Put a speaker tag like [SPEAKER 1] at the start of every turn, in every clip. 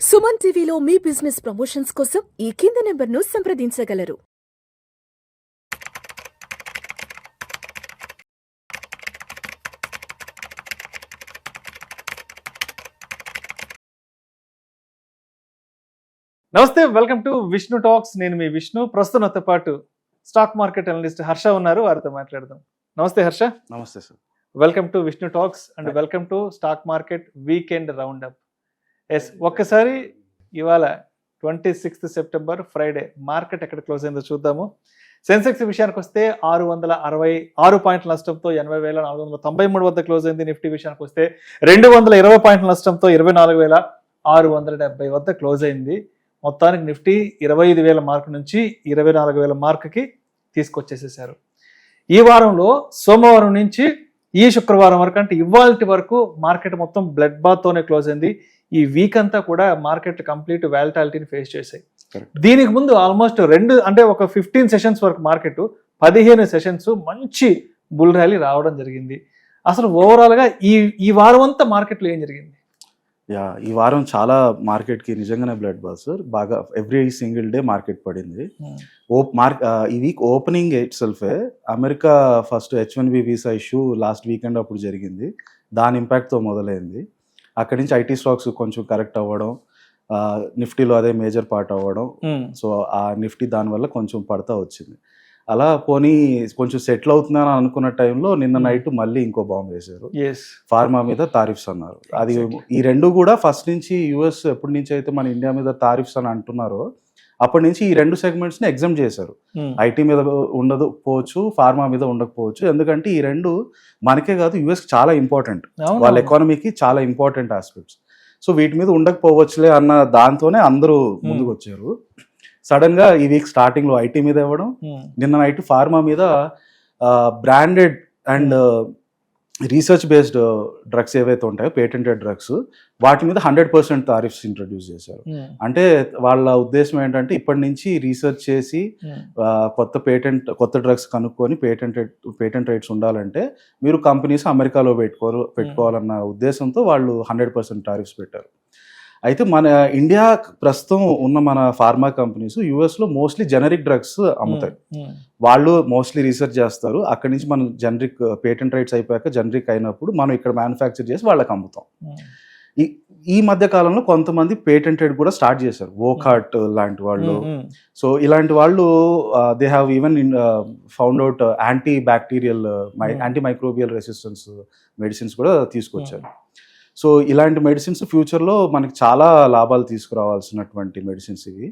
[SPEAKER 1] సుమన్ టీవీలో మీ business promotions కోసం ఈ కింది నెంబర్ను సంప్రదించగలరు.
[SPEAKER 2] నమస్తే, వెల్కమ్ టు విష్ణు టాక్స్. నేను మీ విష్ణు. ప్రస్తుతం నాతో పాటు స్టాక్ మార్కెట్ అనలిస్ట్ హర్ష ఉన్నారు. వారితో మాట్లాడదాం. నమస్తే హర్ష.
[SPEAKER 3] నమస్తే sir.
[SPEAKER 2] Welcome to Vishnu talks and welcome to stock market weekend round up. Yes, ఒక్కసారి ఇవాళ 26 సెప్టెంబర్ ఫ్రైడే మార్కెట్ ఎక్కడ క్లోజ్ అయిందో చూద్దాము. సెన్సెక్స్ విషయానికి వస్తే 666 పాయింట్ల నష్టంతో 80,493 వద్ద క్లోజ్ అయింది. నిఫ్టీ విషయానికి వస్తే 220 పాయింట్ల నష్టంతో 24,670 వద్ద క్లోజ్ అయింది. మొత్తానికి నిఫ్టీ 25,000 మార్క్ నుంచి 24,000 మార్క్కి తీసుకొచ్చేసేసారు. ఈ వారంలో సోమవారం నుంచి ఈ శుక్రవారం వరకు, అంటే ఇవాల్టి వరకు మార్కెట్ మొత్తం బ్లడ్ బాత్తోనే క్లోజ్ అయింది. ఈ వీక్ అంతా కూడా మార్కెట్ కంప్లీట్ వాలటాలిటీని ఫేస్ చేశాయి. దీనికి ముందు ఆల్మోస్ట్ ఒక 15 సెషన్స్ వరకు మార్కెట్ 15 సెషన్స్ మంచి బుల్ ర్యాలీ రావడం జరిగింది. అసలు ఓవరాల్గా ఈ వారం అంతా మార్కెట్లో ఏం జరిగింది?
[SPEAKER 3] ఈ వారం చాలా మార్కెట్కి నిజంగానే బ్లడ్ బాత్ సార్. బాగా ఎవ్రీ సింగిల్ డే మార్కెట్ పడింది. ఈ వీక్ ఓపెనింగ్ ఇట్ సెల్ఫే America first H1B visa issue last weekend అప్పుడు జరిగింది. దాని ఇంపాక్ట్తో మొదలైంది. అక్కడి నుంచి ఐటీ స్టాక్స్ కొంచెం కరెక్ట్ అవ్వడం, నిఫ్టీలో అదే మేజర్ పార్ట్ అవ్వడం. సో ఆ నిఫ్టీ దానివల్ల కొంచెం పడతా వచ్చింది. అలా పోనీ కొంచెం సెటిల్ అవుతుందని అనుకున్న టైంలో నిన్న నైట్ మళ్ళీ ఇంకో బాంబు వేశారు. ఫార్మా మీద తారిఫ్స్ అన్నారు. అది ఈ రెండు కూడా ఫస్ట్ నుంచి యుఎస్ ఎప్పటి నుంచి అయితే మన ఇండియా మీద తారిఫ్స్ అని అంటున్నారో అప్పటి నుంచి ఈ రెండు సెగ్మెంట్స్ ని ఎగ్జామ్ చేశారు. ఐటీ మీద ఉండకపోవచ్చు, ఫార్మా మీద ఉండకపోవచ్చు. ఎందుకంటే ఈ రెండు మనకే కాదు, యుఎస్ చాలా ఇంపార్టెంట్, వాళ్ళ ఎకానమీకి చాలా ఇంపార్టెంట్ ఆస్పెక్ట్స్. సో వీటి మీద ఉండకపోవచ్చులే అన్న దాంతోనే అందరూ ముందుకు వచ్చారు. సడన్ గా ఈ వీక్ స్టార్టింగ్ లో ఐటీ మీద ఇవ్వడం, నిన్న నైట్ ఫార్మా మీద branded and research based drugs ఏవైతే ఉంటాయో, పేటెంటెడ్ డ్రగ్స్, వాటి మీద 100% టారిఫ్స్ ఇంట్రడ్యూస్ చేశారు. అంటే వాళ్ళ ఉద్దేశం ఏంటంటే ఇప్పటి నుంచి రీసెర్చ్ చేసి కొత్త డ్రగ్స్ కనుక్కొని పేటెంట్ రైట్స్ ఉండాలంటే మీరు కంపెనీస్ అమెరికాలో పెట్టుకోవాలన్న ఉద్దేశంతో వాళ్ళు 100% టారిఫ్స్ పెట్టారు. అయితే మన ఇండియా ప్రస్తుతం ఉన్న మన ఫార్మా కంపెనీస్ యూఎస్లో మోస్ట్లీ జెనరిక్ డ్రగ్స్ అమ్ముతాయి. వాళ్ళు మోస్ట్లీ రీసెర్చ్ చేస్తారు. అక్కడి నుంచి మనం జనరిక్ పేటెంట్ రైట్స్ అయిపోయాక జనరిక్ అయినప్పుడు మనం ఇక్కడ మ్యానుఫ్యాక్చర్ చేసి వాళ్ళకి అమ్ముతాం. ఈ మధ్య కాలంలో కొంతమంది పేటెంటెడ్ కూడా స్టార్ట్ చేశారు, వోకార్ట్ లాంటి వాళ్ళు. సో ఇలాంటి వాళ్ళు they have even found out anti microbial resistance medicines కూడా తీసుకొచ్చారు. సో ఇలాంటి మెడిసిన్స్ ఫ్యూచర్లో మనకి చాలా లాభాలు తీసుకురావాల్సినటువంటి మెడిసిన్స్ ఇవి.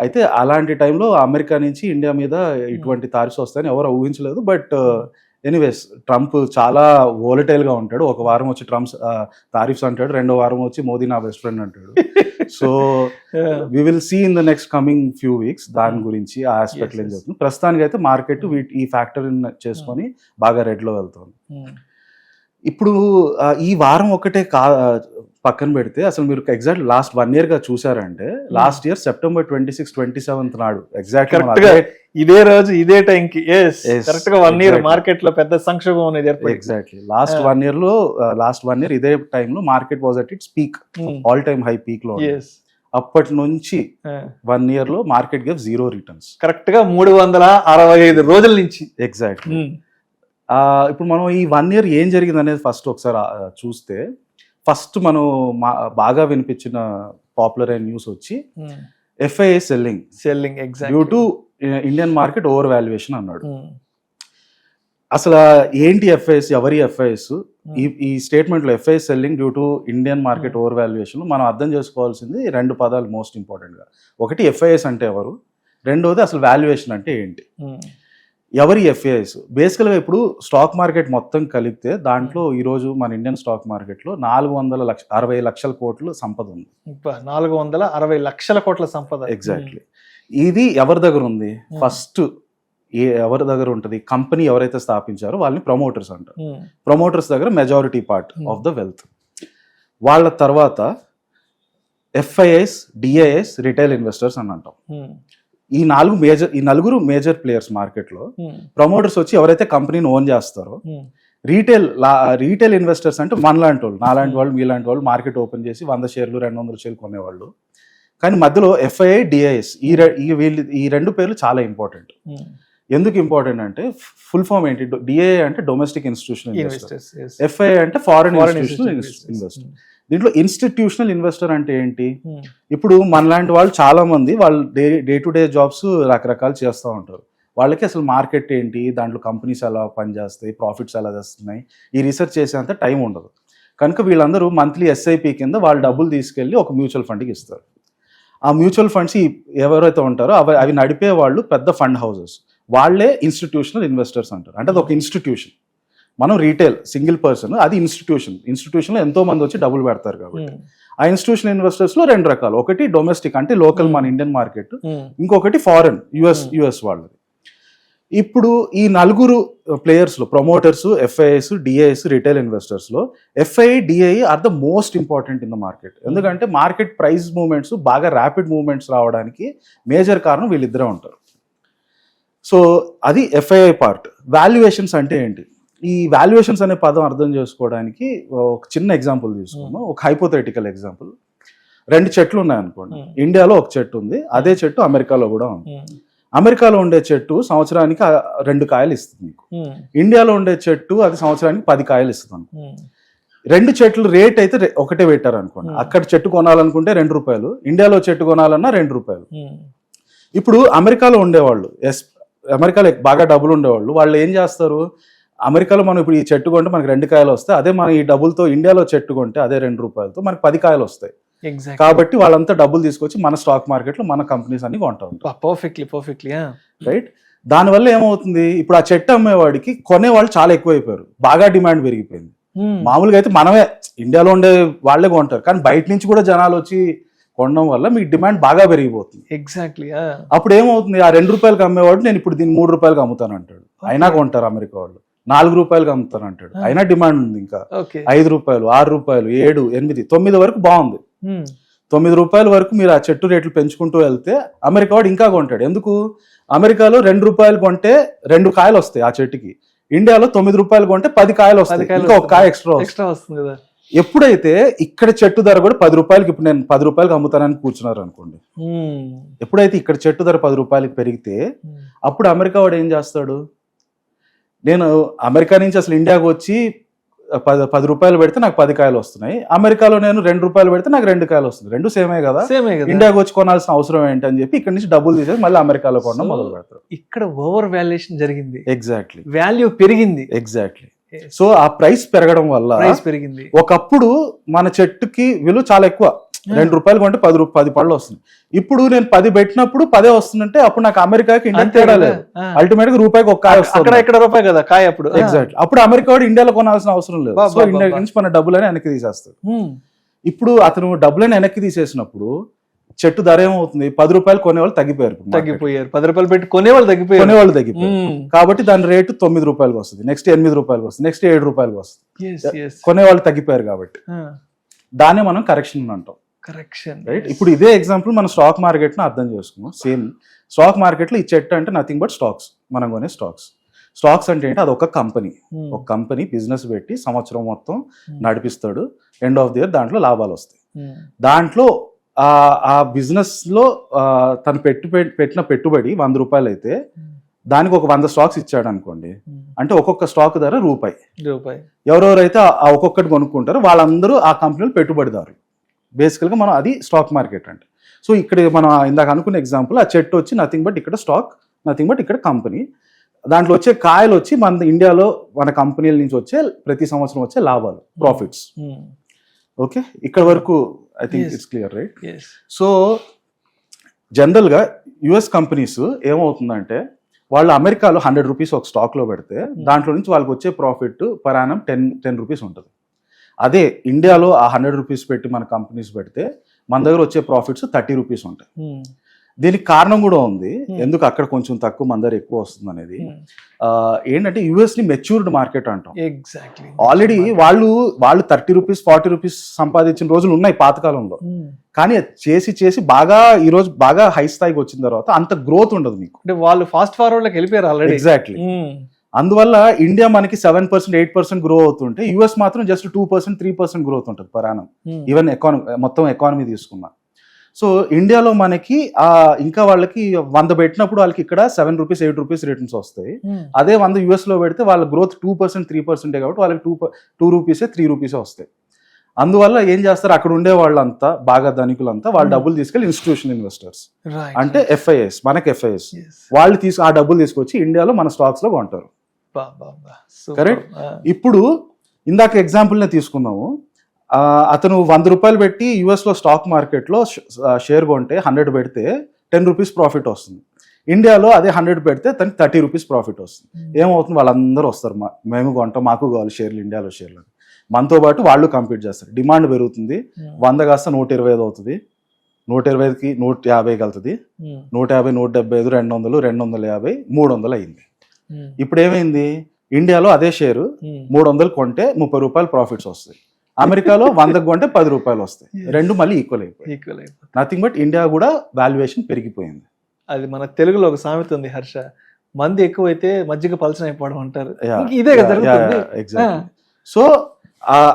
[SPEAKER 3] అయితే అలాంటి టైంలో అమెరికా నుంచి ఇండియా మీద ఇటువంటి తారిఫ్స్ వస్తాయని ఎవరు ఊహించలేదు. బట్ ఎనీవేస్ ట్రంప్ చాలా వోలటైల్గా ఉంటాడు. ఒక వారం వచ్చి ట్రంప్ తారిఫ్స్ అంటాడు, రెండో వారం వచ్చి మోదీ నా బెస్ట్ ఫ్రెండ్ అంటాడు. So we will see in the next coming few weeks దాని గురించి ఆ ఆస్పెక్ట్లో ఏం చెప్తుంది. ప్రస్తుతానికి అయితే మార్కెట్ ఈ ఫ్యాక్టర్ చేసుకొని బాగా రెడ్లో వెళ్తుంది. ఇప్పుడు ఈ వారం ఒకటే పక్కన పెడితే అసలు మీరు ఎగ్జాక్ట్ లాస్ట్ 1 year గా చూసారంటే, లాస్ట్ ఇయర్ September 26, 27 నాడు ఎగ్జాక్ట్
[SPEAKER 2] ఇదే రోజు ఇదే టైంకి కరెక్ట్ గా 1 year మార్కెట్ లో పెద్ద సంక్షోభం అనేది ఏర్పడింది.
[SPEAKER 3] ఎగ్జాక్ట్లీ లాస్ట్ 1 year ఇదే టైంలో market was at its peak, all time high peak లో. అప్పటి నుంచి 1 year లో మార్కెట్ గేవ్ 0 రిటర్న్స్.
[SPEAKER 2] కరెక్ట్ గా 365 రోజుల నుంచి.
[SPEAKER 3] ఎగ్జాక్ట్లీ. ఇప్పుడు మనం ఈ 1 year ఏం జరిగింది అనేది ఫస్ట్ ఒకసారి చూస్తే, ఫస్ట్ మనం బాగా వినిపించిన పాపులర్ అయిన న్యూస్ వచ్చి FII selling due to Indian market over valuation అన్నాడు. అసలు ఏంటి FIIs, ఎవరి FIIs? ఈ స్టేట్మెంట్ లో FII selling due to Indian market over valuation మనం అర్థం చేసుకోవాల్సింది 2 పదాలు మోస్ట్ ఇంపార్టెంట్ గా. ఒకటి FIIs అంటే ఎవరు, రెండోది అసలు వాల్యుయేషన్ అంటే ఏంటి. ఎవరి FIIs? బేసికల్గా ఇప్పుడు స్టాక్ మార్కెట్ మొత్తం కలిపితే దాంట్లో ఈరోజు మన ఇండియన్ స్టాక్ మార్కెట్లో 460 లక్షల కోట్లు సంపద ఉంది.
[SPEAKER 2] 460 లక్షల కోట్ల సంపద.
[SPEAKER 3] ఎగ్జాక్ట్లీ. ఇది ఎవరి దగ్గర ఉంది? ఫస్ట్ ఎవరి దగ్గర ఉంటుంది? కంపెనీ ఎవరైతే స్థాపించారో వాళ్ళని ప్రమోటర్స్ అంటారు. ప్రమోటర్స్ దగ్గర majority part of the wealth. వాళ్ళ తర్వాత FIIs, DIIs, రిటైల్ ఇన్వెస్టర్స్ అని అంటాం. ఈ నలుగురు మేజర్ ప్లేయర్స్ మార్కెట్లో. ప్రమోటర్స్ వచ్చి ఎవరైతే కంపెనీని ఓన్ చేస్తారో, రీటైల్ ఇన్వెస్టర్స్ అంటే మనలాంటి వాళ్ళు, నాలాంటి వాళ్ళు, మీలాంటి వాళ్ళు మార్కెట్ ఓపెన్ చేసి 100 షేర్లు 200 షేర్లు కొనేవాళ్ళు. కానీ మధ్యలో FII, DIS ఈ రెండు పేర్లు చాలా ఇంపార్టెంట్. ఎందుకు ఇంపార్టెంట్ అంటే ఫుల్ ఫామ్ ఏంటి? DII అంటే డొమెస్టిక్ ఇన్స్టిట్యూషనల్ ఇన్వెస్టర్, FII అంటే ఫారెన్ ఇన్స్టిట్యూషనల్ ఇన్వెస్టర్. దీంట్లో ఇన్స్టిట్యూషనల్ ఇన్వెస్టర్ అంటే ఏంటి? ఇప్పుడు మనలాంటి వాళ్ళు చాలా మంది వాళ్ళు డే టు డే జాబ్స్ రకరకాలు చేస్తూ ఉంటారు. వాళ్ళకి అసలు మార్కెట్ ఏంటి, దాంట్లో కంపెనీస్ ఎలా పనిచేస్తాయి, ప్రాఫిట్స్ ఎలా చేస్తున్నాయి, ఈ రీసెర్చ్ చేసేంత టైం ఉండదు. కనుక వీళ్ళందరూ మంత్లీ SIP కింద వాళ్ళు డబ్బులు తీసుకెళ్ళి ఒక మ్యూచువల్ ఫండ్కి ఇస్తారు. ఆ మ్యూచువల్ ఫండ్స్ ఎవరైతే ఉంటారో అవి నడిపే వాళ్ళు పెద్ద ఫండ్ హౌసెస్, వాళ్ళే ఇన్స్టిట్యూషనల్ ఇన్వెస్టర్స్ అంటారు. అంటే అది ఒక ఇన్స్టిట్యూషన్. మనం రీటైల్ సింగిల్ పర్సన్, అది ఇన్స్టిట్యూషన్లో ఎంతో మంది వచ్చి డబ్బులు పెడతారు. కాబట్టి ఆ ఇన్స్టిట్యూషనల్ ఇన్వెస్టర్స్ లో 2 రకాలు. ఒకటి డొమెస్టిక్ అంటే లోకల్ మన ఇండియన్ మార్కెట్, ఇంకొకటి ఫారెన్ యుఎస్ వాళ్ళది. ఇప్పుడు ఈ 4 ప్లేయర్స్ లో promoters, FIIs, DIS, retail investors లో FII, DII are the most important in the market. ఎందుకంటే మార్కెట్ ప్రైస్ మూవ్మెంట్స్ బాగా ర్యాపిడ్ మూవ్మెంట్స్ రావడానికి మేజర్ కారణం వీళ్ళిద్దరే ఉంటారు. సో అది FII పార్ట్. వాల్యుయేషన్స్ అంటే ఏంటి? ఈ వాల్యుయేషన్స్ అనే పదం అర్థం చేసుకోవడానికి ఒక చిన్న ఎగ్జాంపుల్ తీసుకున్నాం. ఒక హైపోథెటికల్ ఎగ్జాంపుల్. 2 చెట్లు ఉన్నాయనుకోండి. ఇండియాలో ఒక చెట్టు ఉంది, అదే చెట్టు అమెరికాలో కూడా ఉంది. అమెరికాలో ఉండే చెట్టు సంవత్సరానికి 2 కాయలు ఇస్తుంది మీకు. ఇండియాలో ఉండే చెట్టు అది సంవత్సరానికి 10 కాయలు ఇస్తుంది. 2 చెట్లు రేట్ అయితే ఒకటే పెట్టారు అనుకోండి. అక్కడ చెట్టు కొనాలనుకుంటే ₹2, ఇండియాలో చెట్టు కొనాలన్నా ₹2. ఇప్పుడు అమెరికాలో ఉండేవాళ్ళు, అమెరికాలో బాగా డబ్బులు ఉండేవాళ్ళు, వాళ్ళు ఏం చేస్తారు? అమెరికాలో మనం ఇప్పుడు ఈ చెట్టు కొంటే మనకి 2 కాయలు వస్తాయి, అదే మనం ఈ డబ్బులతో ఇండియాలో చెట్టు కొంటే అదే ₹2తో మనకి 10 కాయలు వస్తాయి. కాబట్టి వాళ్ళంతా డబ్బులు తీసుకొచ్చి మన స్టాక్ మార్కెట్ లో మన కంపెనీస్ అన్ని కొంటా ఉంటారు.
[SPEAKER 2] Perfectly
[SPEAKER 3] right. దానివల్ల ఏమవుతుంది? ఇప్పుడు ఆ చెట్టు అమ్మేవాడికి కొనేవాళ్ళు చాలా ఎక్కువైపోయారు, బాగా డిమాండ్ పెరిగిపోయింది. మామూలుగా అయితే మనమే ఇండియాలో ఉండే వాళ్ళే కొంటారు, కానీ బయట నుంచి కూడా జనాలు వచ్చి కొనడం వల్ల మీకు డిమాండ్ బాగా పెరిగిపోతుంది.
[SPEAKER 2] ఎగ్జాక్ట్లీ. అప్పుడు
[SPEAKER 3] ఏమవుతుంది? ఆ ₹2 అమ్మేవాడు నేను ఇప్పుడు దీన్ని ₹3 అమ్ముతాను అంటాడు, అయినా కొంటారు. అమెరికా వాళ్ళు ₹4 అమ్ముతాను అంటాడు, అయినా డిమాండ్ ఉంది. ఇంకా ₹5, ₹6, $7, $8, $9 వరకు బాగుంది. $9 వరకు మీరు ఆ చెట్టు రేట్లు పెంచుకుంటూ వెళ్తే అమెరికా వాడు ఇంకా కొంటాడు. ఎందుకు? అమెరికాలో ₹2 కొంటే 2 కాయలు వస్తాయి ఆ చెట్టుకి, ఇండియాలో $9 కొంటే 10 కాయలు వస్తాయి, ఇంకా ఒక కాయ ఎక్స్ట్రా వస్తుంది కదా. ఎప్పుడైతే ఇక్కడ చెట్టు ధర కూడా ₹10, ఇప్పుడు నేను ₹10 అమ్ముతానని కూర్చున్నారు అనుకోండి, ఎప్పుడైతే ఇక్కడ చెట్టు ధర ₹10 పెరిగితే అప్పుడు అమెరికా వాడు ఏం చేస్తాడు? నేను అమెరికా నుంచి అసలు ఇండియాకి వచ్చి ₹10 పెడితే నాకు 10 కాయలు వస్తున్నాయి, అమెరికాలో నేను ₹2 పెడితే నాకు 2 కాయలు వస్తుంది, 2 సేమే కదా, ఇండియాకి వచ్చి కొనాల్సిన అవసరం ఏంటి అని చెప్పి ఇక్కడ నుంచి డబ్బులు తీసేసి మళ్ళీ అమెరికాలో కొనడం మొదలు పెడతారు.
[SPEAKER 2] ఇక్కడ ఓవర్ వాల్యుయేషన్ జరిగింది.
[SPEAKER 3] ఎగ్జాక్ట్లీ.
[SPEAKER 2] వాల్యూ పెరిగింది.
[SPEAKER 3] ఎగ్జాక్ట్లీ. సో ఆ ప్రైస్ పెరగడం వల్ల
[SPEAKER 2] పెరిగింది.
[SPEAKER 3] ఒకప్పుడు మన చెట్టుకి విలువ చాలా ఎక్కువ, ₹2 కొంటే 10 పళ్ళు వస్తుంది. ఇప్పుడు నేను 10 పెట్టినప్పుడు 10 వస్తుందంటే అప్పుడు నాకు అమెరికాకి ఇండియా తేడా లేదు. అల్టిమేట్ గా ₹1 ఒక కాయ వస్తుంది,
[SPEAKER 2] ఇక్కడ రూపాయి కదా కాయ. అప్పుడు
[SPEAKER 3] ఎగ్జాక్ట్. అప్పుడు అమెరికా వాడు ఇండియాలో కొనాల్సిన అవసరం లేదు. సో ఇండియా నుంచి మన డబ్బులని వెనక్కి తీసేస్తాడు. ఇప్పుడు అతను డబ్బులని వెనక్కి తీసేసినప్పుడు చెట్టు ధర ఏమవుతుంది? ₹10 కొనేవాళ్ళు తగ్గిపోయారు.
[SPEAKER 2] ₹10 పెట్టి కొనేవాళ్ళు తగ్గిపోయారు.
[SPEAKER 3] కాబట్టి దాని రేటు ₹9 వస్తుంది, నెక్స్ట్ ₹8 వస్తుంది, నెక్స్ట్ ₹7 వస్తుంది. కొనేవాళ్ళు తగ్గిపోయారు కాబట్టి దాన్ని మనం కరెక్షన్ అంటాం. రైట్. ఇప్పుడు ఇదే ఎగ్జాంపుల్ మనం స్టాక్ మార్కెట్ ను అర్థం చేసుకున్నాం. సేమ్ స్టాక్ మార్కెట్ లో ఈ చెట్టు అంటే నథింగ్ బట్ స్టాక్స్, మనం కొనే స్టాక్స్ అంటే ఏంటి? అది ఒక కంపెనీ బిజినెస్ పెట్టి సంవత్సరం మొత్తం నడిపిస్తాడు, ఎండ్ ఆఫ్ ది ఇయర్ దాంట్లో లాభాలు వస్తాయి. దాంట్లో ఆ బిజినెస్ లో తను పెట్టిన పెట్టుబడి ₹100 అయితే దానికి ఒక 100 స్టాక్స్ ఇచ్చాడు అనుకోండి, అంటే ఒక్కొక్క స్టాక్ ధర ₹1. ఎవరెవరైతే ఆ ఒక్కొక్కటి కొనుక్కుంటారో వాళ్ళందరూ ఆ కంపెనీలో పెట్టుబడిదారు. బేసికల్ గా మనం అది స్టాక్ మార్కెట్ అంటే. సో ఇక్కడ మనం ఇందాక అనుకున్న ఎగ్జాంపుల్, ఆ చెట్టు వచ్చి నథింగ్ బట్ ఇక్కడ స్టాక్, నథింగ్ బట్ ఇక్కడ కంపెనీ, దాంట్లో వచ్చే కాయలు వచ్చి మన ఇండియాలో మన కంపెనీల నుంచి వచ్చే ప్రతి సంవత్సరం వచ్చే లాభాలు, ప్రాఫిట్స్. ఓకే, ఇక్కడ వరకు I think it's clear, right? So general గా యుఎస్ కంపెనీస్ ఏమవుతుందంటే వాళ్ళు అమెరికాలో ₹100 ఒక స్టాక్ లో పెడితే దాంట్లో నుంచి వాళ్ళకి వచ్చే ప్రాఫిట్ పర్ యానం ₹10 ఉంటుంది. అదే ఇండియాలో ఆ ₹100 పెట్టి మన కంపెనీస్ పెడితే మన దగ్గర వచ్చే ప్రాఫిట్స్ ₹30 ఉంటాయి. దీనికి కారణం కూడా ఉంది, ఎందుకు అక్కడ కొంచెం తక్కువ మన దగ్గర ఎక్కువ వస్తుంది అనేది. ఏంటంటే యుఎస్ ని మెచ్యూర్డ్ మార్కెట్ అంటాం.
[SPEAKER 2] ఎగ్జాక్ట్లీ.
[SPEAKER 3] ఆల్రెడీ వాళ్ళు ₹30 ₹40 సంపాదించిన రోజులు ఉన్నాయి పాతకాలంలో, కానీ చేసి బాగా ఈ రోజు బాగా హై స్థాయికి వచ్చిన తర్వాత అంత గ్రోత్ ఉండదు మీకు.
[SPEAKER 2] అంటే వాళ్ళు ఫాస్ట్ ఫార్వర్డ్ లోకి వెళ్ళిపోయారు ఆల్రెడీ.
[SPEAKER 3] ఎగ్జాక్ట్లీ. అందువల్ల ఇండియా మనకి 7% 8% గ్రో అవుతుంటే యుఎస్ మాత్రం జస్ట్ 2% 3% గ్రోత్ ఉంటుంది పర్ యానం. ఈవెన్ మొత్తం ఎకానమీ తీసుకున్నా. సో ఇండియాలో మనకి ఇంకా వాళ్ళకి 100 పెట్టినప్పుడు వాళ్ళకి ఇక్కడ 7 రూపీస్ 8 రూపీస్ రిటర్న్స్ వస్తాయి. అదే 100 యుఎస్ లో పెడితే వాళ్ళ గ్రోత్ 2% 3% కాబట్టి వాళ్ళకి 2 రూపీసే 3 రూపీసే వస్తాయి. అందువల్ల ఏం చేస్తారు, అక్కడ ఉండే వాళ్ళంతా బాగా ధనికులంతా వాళ్ళ డబ్బులు తీసుకెళ్ళి ఇన్స్టిట్యూషనల్ ఇన్వెస్టర్స్ అంటే ఎఫ్ఐఎస్, మనకి ఎఫ్ఐఎస్ వాళ్ళు ఆ డబ్బులు తీసుకొచ్చి ఇండియాలో మన స్టాక్స్ లో కొంటారు. కరెక్ట్. ఇప్పుడు ఇందాక ఎగ్జాంపుల్ నే తీసుకుందాము. అతను 100 రూపాయలు పెట్టి యుఎస్ లో స్టాక్ మార్కెట్ లో షేర్ కొంటే 100 పెడితే 10 రూపీస్ ప్రాఫిట్ వస్తుంది. ఇండియాలో అదే 100 పెడితే తనకి 30 రూపీస్ ప్రాఫిట్ వస్తుంది. ఏమవుతుంది, వాళ్ళందరూ వస్తారు, మేము కొంటాం, మాకు కావాలి షేర్లు, ఇండియాలో షేర్లు. మనతో పాటు వాళ్ళు కంపీట్ చేస్తారు. డిమాండ్ పెరుగుతుంది. 100 కాస్త 125 అవుతుంది, 120కి 150కి వెళ్తుంది, 150 175 200 250 300 అయింది. ఇప్పుడు ఏమైంది, ఇండియాలో అదే షేరు 300 కొంటే 30 రూపాయలు ప్రాఫిట్స్ వస్తాయి. అమెరికాలో 100 కొంటే 10 రూపాయలు వస్తాయి. రెండు మళ్ళీ ఈక్వల్ అయిపోయి నథింగ్ బట్ ఇండియా కూడా వాల్యుయేషన్ పెరిగిపోయింది.
[SPEAKER 2] అది మన తెలుగులో ఒక సామెత ఉంది హర్ష, మంది ఎక్కువైతే మజ్జిగ పలచన అయిపోవడం అంటారు. ఇదే కదా జరుగుతుంది.
[SPEAKER 3] Exactly. So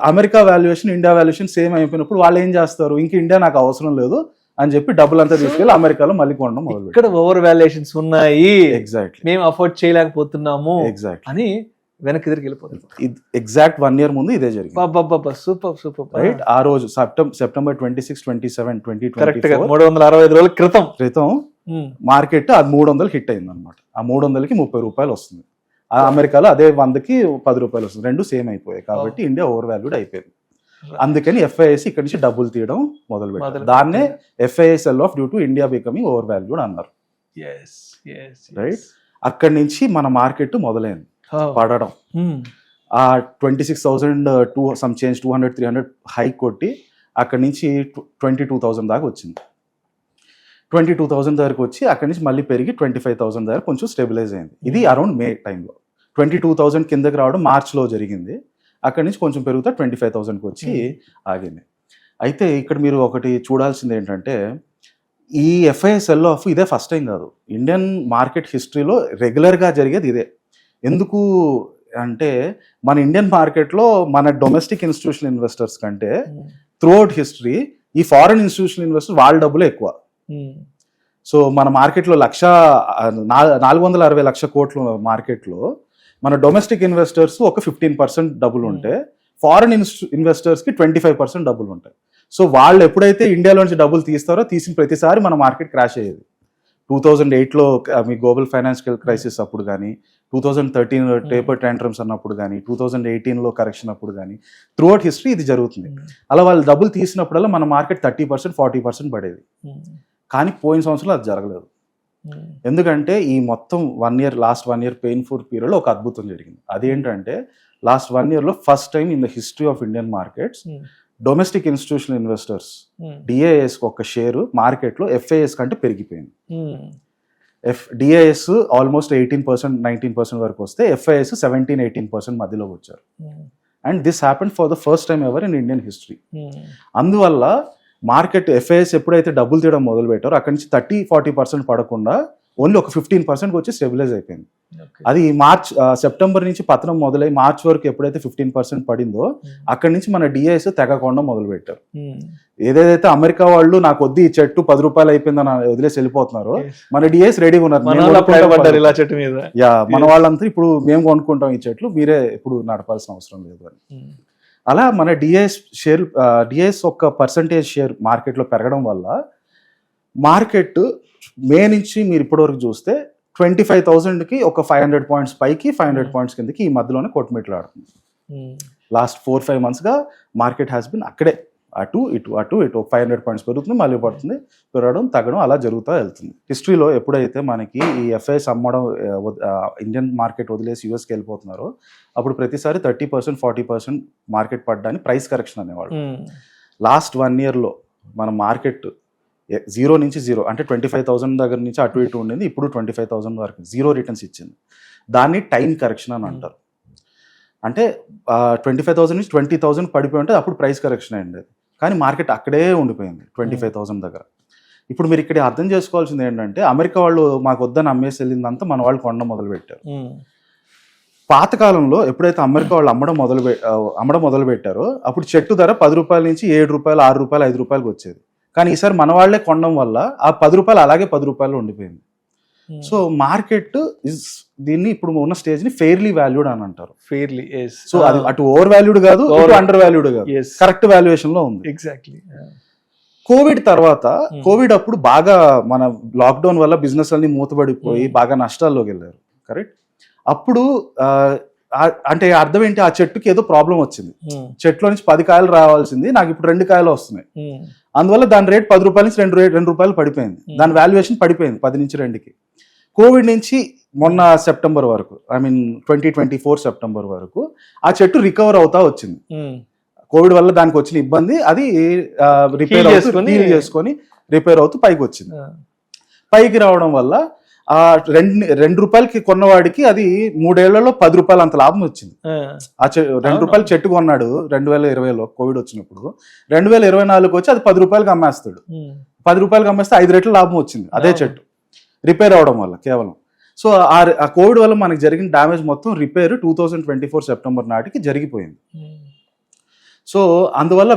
[SPEAKER 3] America valuation India valuation same అయిపోయినప్పుడు వాళ్ళు ఏం చేస్తారు, ఇంక ఇండియా నాకు అవసరం లేదు అని చెప్పి డబ్బులంతా తీసుకెళ్ళి అమెరికాలో మళ్ళీ కొనడం మొదలు.
[SPEAKER 2] ఇక్కడ ఓవర్ వాల్యుయేషన్స్ ఉన్నాయి,
[SPEAKER 3] ఎగ్జాక్ట్లీ,
[SPEAKER 2] మేము అఫోర్డ్ చేయలేకపోతున్నాము
[SPEAKER 3] ఎగ్జాక్ట్లీ
[SPEAKER 2] అని వెనక్కి తిరిగి వెళ్ళిపోతుంది.
[SPEAKER 3] ఎగ్జాక్ట్ 1 year ముందు ఇదే జరిగింది.
[SPEAKER 2] Super super
[SPEAKER 3] right. ఆ రోజు సెప్టెంబర్ 26, 27, 2024
[SPEAKER 2] కరెక్ట్ గా 365 రోజుల క్రితం
[SPEAKER 3] మార్కెట్ అది 300 హిట్ అయింది అనమాట. ఆ 300కి 30 రూపాయలు వస్తుంది. ఆ అమెరికాలో అదే 100కి 10 రూపాయలు వస్తుంది. రెండు సేమ్ అయిపోయాయి కాబట్టి ఇండియా ఓవర్ వాల్యూడ్ అయిపోయింది. అందుకని ఎఫ్ఐఎస్ ఇక్కడ నుంచి డబ్బులు తీయడం మొదలు పెట్టారు. దాన్నే FII cell of due to India becoming over valued అన్నారు. రైట్. అక్కడి నుంచి మన మార్కెట్ మొదలైంది పడడం. ఆ 26,000 సమ్ చేంజ్ 200-300 హైక్ కొట్టి అక్కడి నుంచి 22,000 దాకా వచ్చింది. 22,000 దగ్గరకు వచ్చి అక్కడి నుంచి మళ్ళీ పెరిగి 25,000 దగ్గర కొంచెం స్టెబిలైజ్ అయింది. ఇది అరౌండ్ మే టైంలో. 22,000 కిందకి రావడం మార్చ్లో జరిగింది. అక్కడి నుంచి కొంచెం పెరుగుతా 25,000కి వచ్చి ఆగింది. అయితే ఇక్కడ మీరు ఒకటి చూడాల్సింది ఏంటంటే, ఈ ఎఫ్ఐఐ సెల్ ఆఫ్ ఇదే ఫస్ట్ టైం కాదు. ఇండియన్ మార్కెట్ హిస్టరీలో రెగ్యులర్గా జరిగేది ఇదే. ఎందుకు అంటే మన ఇండియన్ మార్కెట్లో మన డొమెస్టిక్ ఇన్స్టిట్యూషనల్ ఇన్వెస్టర్స్ కంటే త్రూఅవుట్ హిస్టరీ ఈ ఫారెన్ ఇన్స్టిట్యూషనల్ ఇన్వెస్టర్స్ వాళ్ళ డబ్బులే ఎక్కువ. సో మన మార్కెట్లో 460 లక్ష కోట్ల మార్కెట్లో మన డొమెస్టిక్ ఇన్వెస్టర్స్ ఒక 15% డబ్బులు ఉంటే ఫారెన్ ఇన్వెస్టర్స్కి 25% డబ్బులు ఉంటాయి. సో వాళ్ళు ఎప్పుడైతే ఇండియాలో నుంచి డబ్బులు తీస్తారో తీసిన ప్రతిసారి మన మార్కెట్ క్రాష్ అయ్యేది. 2008లో మీ గ్లోబల్ ఫైనాన్షియల్ క్రైసిస్ అప్పుడు కానీ, 2013 టేపర్ ట్యాంట్రమ్స్ అన్నప్పుడు కానీ, 2018లో కరెక్షన్ అప్పుడు కానీ, త్రూఅవుట్ హిస్టరీ ఇది జరుగుతుంది. అలా వాళ్ళు డబ్బులు తీసినప్పుడల్లా మన మార్కెట్ 30% 40% పడేది. కానీ పోయిన సంవత్సరంలో అది జరగలేదు. ఎందుకంటే ఈ మొత్తం లాస్ట్ 1 year పెయిన్ఫుల్ పీరియడ్లో ఒక అద్భుతం జరిగింది. అదేంటంటే లాస్ట్ 1 yearలో first time in the history of Indian markets domestic institutional investors DIIs ఒక షేరు మార్కెట్లో ఎఫ్ఐఎస్ కంటే పెరిగిపోయింది. డిఐఎస్ ఆల్మోస్ట్ 18% 19% వరకు వస్తే ఎఫ్ఐఎస్ 17-18% మధ్యలో వచ్చారు. And this happened for the first time ever in Indian history. అందువల్ల మార్కెట్ ఎఫ్ఐఎస్ ఎప్పుడైతే డబ్బులు తీయడం మొదలు పెట్టారో అక్కడి నుంచి 30-40% పడకుండా ఓన్లీ ఒక 15% వచ్చి స్టెబిలైజ్ అయిపోయింది. అది సెప్టెంబర్ నుంచి పతనం మొదలై మార్చ్ వరకు ఎప్పుడైతే 15% పడిందో అక్కడి నుంచి మన డిఐఎస్ తెగకుండా మొదలు పెట్టారు. ఏదైతే అమెరికా వాళ్ళు నాకు వద్దు ఈ చెట్టు 10 రూపాయలు అయిపోయిందని వదిలేసి వెళ్ళిపోతున్నారో మన డిఐఎస్ రెడీగా ఉన్నారు. మన వాళ్ళంతా ఇప్పుడు మేము కొనుక్కుంటాం ఈ చెట్లు, మీరే ఇప్పుడు నడపాల్సిన అవసరం లేదు అని. అలా మన డిఐఎస్ ఒక పర్సంటేజ్ షేర్ మార్కెట్లో పెరగడం వల్ల మార్కెట్ మే నుంచి మీరు ఇప్పటివరకు చూస్తే 25,000కి ఒక 500 పాయింట్స్ పైకి 500 పాయింట్స్ కిందకి ఈ మధ్యలోనే కొట్టుమిట్లాడుతుంది. లాస్ట్ 4-5 monthsగా మార్కెట్ హ్యాస్ బిన్ అక్కడే అటు ఇటు 500 పాయింట్స్ పెరుగుతుంది, మళ్ళీ పడుతుంది, పెరగడం తగ్గడం అలా జరుగుతూ వెళ్తుంది. హిస్టరీలో ఎప్పుడైతే మనకి ఈ ఎఫ్ఐఎస్ అమ్మడం ఇండియన్ మార్కెట్ వదిలేసి యూఎస్కి వెళ్ళిపోతున్నారో అప్పుడు ప్రతిసారి 30% 40% మార్కెట్ పడ్డానికి ప్రైస్ కరెక్షన్ అనేవాళ్ళు. లాస్ట్ 1 yearలో మన మార్కెట్ 0 నుంచి 0 అంటే 25,000 దగ్గర నుంచి అటు ఇటు ఉండింది, ఇప్పుడు 25,000 వరకు 0 రిటర్న్స్ ఇచ్చింది. దాన్ని టైం కరెక్షన్ అని అంటారు. అంటే 25,000 నుంచి 20,000 పడిపోయి ఉంటే అప్పుడు ప్రైస్ కరెక్షన్ అయింది. కానీ మార్కెట్ అక్కడే ఉండిపోయింది 25,000 దగ్గర. ఇప్పుడు మీరు ఇక్కడ అర్థం చేసుకోవాల్సింది ఏంటంటే అమెరికా వాళ్ళు మాకు వద్దని అమ్మేసి వెళ్ళిందంతా మన వాళ్ళు కొనడం మొదలు పెట్టారు. పాతకాలంలో ఎప్పుడైతే అమెరికా వాళ్ళు అమ్మడం మొదలు పెట్టారో అప్పుడు చెట్టు ధర 10 రూపాయల నుంచి 7 రూపాయలు 6 రూపాయలు 5 రూపాయలకు వచ్చేది. కానీ ఈసారి మన వాళ్ళే కొనడం వల్ల ఆ 10 రూపాయలు అలాగే 10 రూపాయలు ఉండిపోయింది. సో మార్కెట్ దీన్ని ఇప్పుడు ఉన్న స్టేజ్ ని ఫెయిర్లీ వాల్యూడ్ అని అంటారు.
[SPEAKER 2] ఫెయిర్లీ,
[SPEAKER 3] సో అది అటు ఓవర్ వాల్యూడ్ కాదు, అండర్ వాల్యూడ్ కాదు, కరెక్ట్ వాల్యుయేషన్ లో ఉంది.
[SPEAKER 2] ఎగ్జాక్ట్లీ.
[SPEAKER 3] కోవిడ్ తర్వాత, కోవిడ్ అప్పుడు బాగా మన లాక్డౌన్ వల్ల బిజినెస్ అన్ని మూతబడిపోయి బాగా నష్టాల్లోకి వెళ్ళారు. కరెక్ట్. అప్పుడు అంటే అర్థం ఏంటి, ఆ చెట్టుకి ఏదో ప్రాబ్లం వచ్చింది. చెట్లో నుంచి 10 కాయలు రావాల్సింది నాకు ఇప్పుడు 2 కాయలు వస్తున్నాయి. అందువల్ల దాని రేట్ 10 రూపాయల నుంచి 2 రూపాయలు పడిపోయింది. దాని వాల్యుయేషన్ పడిపోయింది 10 నుంచి 2కి. కోవిడ్ నుంచి మొన్న సెప్టెంబర్ వరకు, 2024 సెప్టెంబర్ వరకు ఆ చెట్టు రికవర్ అవుతా వచ్చింది. కోవిడ్ వల్ల దానికి వచ్చిన ఇబ్బంది అది రిపేర్ చేసుకొని రిపేర్ అవుతూ పైకి వచ్చింది. పైకి రావడం వల్ల ఆ 2 రూపాయలకి కొన్నవాడికి అది 3 ఏళ్లలో 10 రూపాయలు అంత లాభం వచ్చింది. ఆ 2 రూపాయలు చెట్టు కొన్నాడు 2020లో కోవిడ్ వచ్చినప్పుడు. 2024 వచ్చి అది 10 రూపాయలకి అమ్మేస్తాడు. 10 రూపాయలకి అమ్మేస్తే 5 రెట్లు లాభం వచ్చింది అదే చెట్టు రిపేర్ అవడం వల్ల కేవలం. సో ఆ కోవిడ్ వల్ల మనకి జరిగిన డ్యామేజ్ మొత్తం రిపేర్ 2024 సెప్టెంబర్ నాటికి జరిగిపోయింది. సో అందువల్ల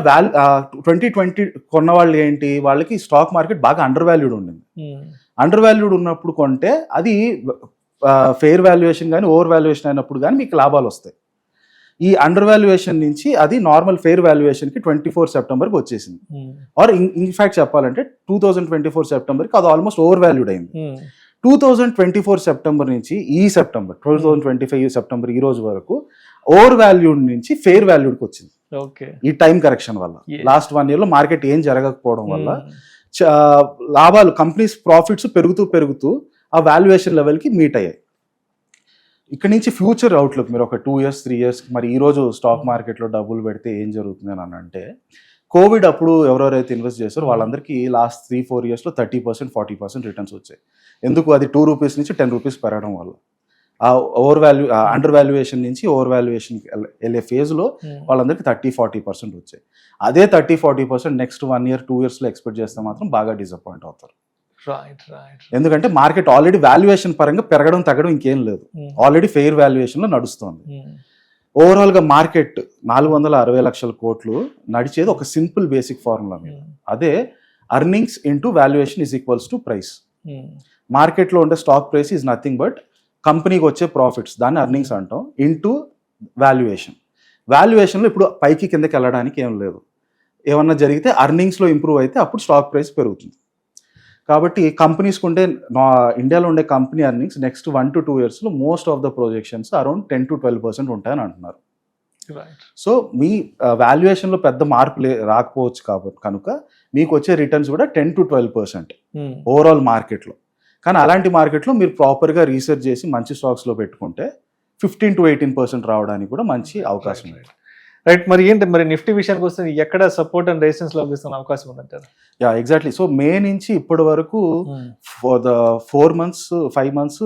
[SPEAKER 3] 2020 కొన్న వాళ్ళు ఏంటి, వాళ్ళకి స్టాక్ మార్కెట్ బాగా అండర్ వాల్యూడ్ ఉండింది. అండర్ వాల్యూడ్ ఉన్నప్పుడు కొంటే అది ఫెయిర్ వాల్యుయేషన్ కానీ ఓవర్ వాల్యుయేషన్ అయినప్పుడు కానీ మీకు లాభాలు వస్తాయి. ఈ అండర్ వాల్యుయేషన్ నుంచి అది నార్మల్ ఫెయిర్ వాల్యుయేషన్కి 24 సెప్టెంబర్కి వచ్చేసింది. ఆర్ ఇన్ఫాక్ట్ చెప్పాలంటే 2024 సెప్టెంబర్కి అది ఆల్మోస్ట్ ఓవర్ వాల్యూడ్ అయింది. 2024 సెప్టెంబర్ నుంచి ఈ సెప్టెంబర్ 2025 సెప్టెంబర్ ఈ రోజు వరకు ఓవర్ వాల్యూడ్ నుంచి ఫెయిర్ వాల్యూడ్కి వచ్చింది. ఈ టైం కరెక్షన్ వల్ల లాస్ట్ 1 year లో మార్కెట్ ఏం జరగకపోవడం వల్ల లాభాలు, కంపెనీస్ ప్రాఫిట్స్ పెరుగుతూ ఆ వాల్యుయేషన్ లెవెల్కి మీట్ అయ్యాయి. ఇక్కడ నుంచి ఫ్యూచర్ అవుట్లుక్ మీరు ఒక 2 years 3 years మరి ఈ రోజు స్టాక్ మార్కెట్లో డబ్బులు పెడితే ఏం జరుగుతుంది అని అంటే, కోవిడ్ అప్పుడు ఎవరెవరైతే ఇన్వెస్ట్ చేస్తారో వాళ్ళందరికీ లాస్ట్ 3-4 yearsలో 30% 40% రిటర్న్స్ వచ్చాయి. ఎందుకు? అది 2 రూపీస్ నుంచి 10 రూపీస్ పెరగడం వల్ల. ఆ అండర్ వాల్యుయేషన్ నుంచి ఓవర్ వాల్యుయేషన్ వెళ్ళే ఫేజ్లో వాళ్ళందరికీ 30-40% వచ్చాయి. అదే 30-40% నెక్స్ట్ 1 year 2 yearsలో ఎక్స్పెక్ట్ చేస్తే మాత్రం బాగా డిసప్పాయింట్ అవుతారు. ఎందుకంటే మార్కెట్ ఆల్రెడీ వాల్యుయేషన్ పరంగా పెరగడం తగ్గడం ఇంకేం లేదు, ఆల్రెడీ ఫెయిర్ వాల్యుయేషన్ లో నడుస్తుంది. ఓవరాల్ గా మార్కెట్ 460 లక్షల కోట్లు నడిచేది ఒక సింపుల్ బేసిక్ ఫార్ములా మీద. అదే earnings into valuation is equals to price. Market లో ఉండే stock price is nothing but కంపెనీకి వచ్చే ప్రాఫిట్స్, దాన్ని అర్నింగ్స్ అంటాం, ఇంటూ వాల్యుయేషన్. వాల్యుయేషన్లో ఇప్పుడు పైకి కిందకి వెళ్ళడానికి ఏం లేదు. ఏమన్నా జరిగితే అర్నింగ్స్లో ఇంప్రూవ్ అయితే అప్పుడు స్టాక్ ప్రైస్ పెరుగుతుంది. కాబట్టి కంపెనీస్కి ఉండే ఇండియాలో ఉండే కంపెనీ అర్నింగ్స్ నెక్స్ట్ 1 to 2 yearsలో most of the projections around 10 to 12% ఉంటాయని అంటున్నారు. సో మీ వాల్యుయేషన్లో పెద్ద మార్పు రాకపోవచ్చు కాబట్టి కనుక మీకు వచ్చే రిటర్న్స్ కూడా 10 to 12% ఓవరాల్ మార్కెట్లో. కానీ అలాంటి మార్కెట్లో మీరు ప్రాపర్గా రీసెర్చ్ చేసి మంచి స్టాక్స్లో పెట్టుకుంటే 15 to 18% రావడానికి కూడా మంచి అవకాశం ఉంది.
[SPEAKER 2] రైట్. మరి ఏంటి మరి నిఫ్టీ విషయానికి వస్తే ఎక్కడ సపోర్ట్ అండ్ రెసిస్టెన్స్ లభిస్తున్న అవకాశం ఉందంటారు?
[SPEAKER 3] Yeah exactly. సో మే నుంచి ఇప్పటి వరకు ఫర్ ద 4 months 5 months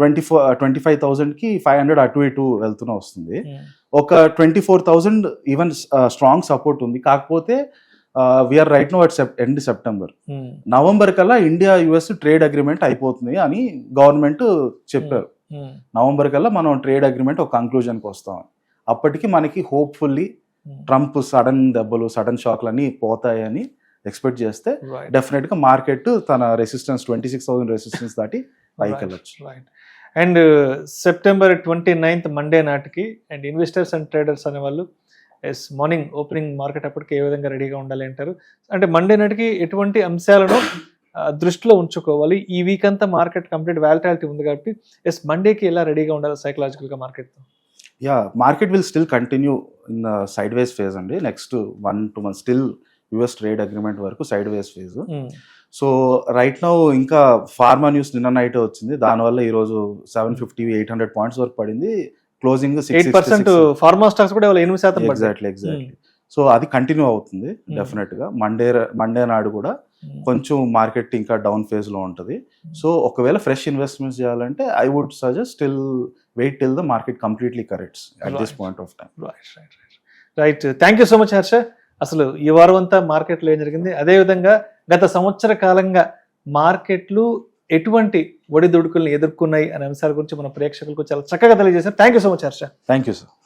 [SPEAKER 3] 25,000కి 500 అటు ఇటు వెళ్తూనే వస్తుంది. ఒక 24,000 ఈవెన్ స్ట్రాంగ్ సపోర్ట్ ఉంది. కాకపోతే we are right now at end September. November కల్లా ఇండియా యుఎస్ ట్రేడ్ అగ్రిమెంట్ అయిపోతుంది అని గవర్నమెంట్ చెప్పారు. నవంబర్ కల్లా మనం ట్రేడ్ అగ్రిమెంట్ ఒక కంక్లూజన్కి వస్తాం. అప్పటికి మనకి హోప్ఫుల్లీ ట్రంప్ సడన్ దెబ్బలు సడన్ షాక్లు అన్నీ పోతాయని ఎక్స్పెక్ట్ చేస్తే డెఫినెట్ గా మార్కెట్ తన రెసిస్టెన్స్ 26,000 రెసిస్టెన్స్ దాటి పైకి వెళ్ళొచ్చు.
[SPEAKER 2] అండ్ సెప్టెంబర్ 29th మండే నాటికి అండ్ ఇన్వెస్టర్స్ అండ్ ట్రేడర్స్ అనే వాళ్ళు మార్నింగ్ ఓపెనింగ్ మార్కెట్ అప్పటికి ఏ విధంగా రెడీగా ఉండాలి అంటారు? అంటే మండే నాటికి ఎటువంటి అంశాలను దృష్టిలో ఉంచుకోవాలి? ఈ వీక్ అంతా మార్కెట్ కంప్లీట్ వాలటాలిటీ ఉంది కాబట్టి మండేకి ఎలా రెడీగా ఉండాలి సైకలాజికల్గా మార్కెట్తో?
[SPEAKER 3] Yeah market will still continue in sideways phase అండి. Next 1-2 months still US trade agreement వరకు sideways phase. So right now ఇంకా ఫార్మా న్యూస్ నిన్న నైట్ వచ్చింది, దానివల్ల ఈరోజు 750-800 పాయింట్స్ వరకు పడింది. క్లోజింగ్
[SPEAKER 2] 8% ఫార్మా స్టాక్స్ కూడా 8%.
[SPEAKER 3] ఎగ్జాక్ట్లీ. సో అది కంటిన్యూ అవుతుంది డెఫినెట్ గా. మండే నాడు కూడా కొంచెం మార్కెట్ ఇంకా డౌన్ ఫేజ్ లో ఉంటుంది. సో ఒకవేళ ఫ్రెష్ ఇన్వెస్ట్మెంట్స్ చేయాలంటే I would suggest still wait till the market completely corrects at this point of time.
[SPEAKER 2] Right. Thank you so much Harsha. అసలు ఈ వారం అంతా మార్కెట్లో ఏం జరిగింది, అదేవిధంగా గత సంవత్సర కాలంగా మార్కెట్లు ఎటువంటి ఒడిదుడుకుల్ని ఎదుర్కొన్నాయి అనే అంశాల గురించి మన ప్రేక్షకులకు చాలా చక్కగా తెలియజేశారు. Thank you so much Harsha.
[SPEAKER 3] Thank you sir.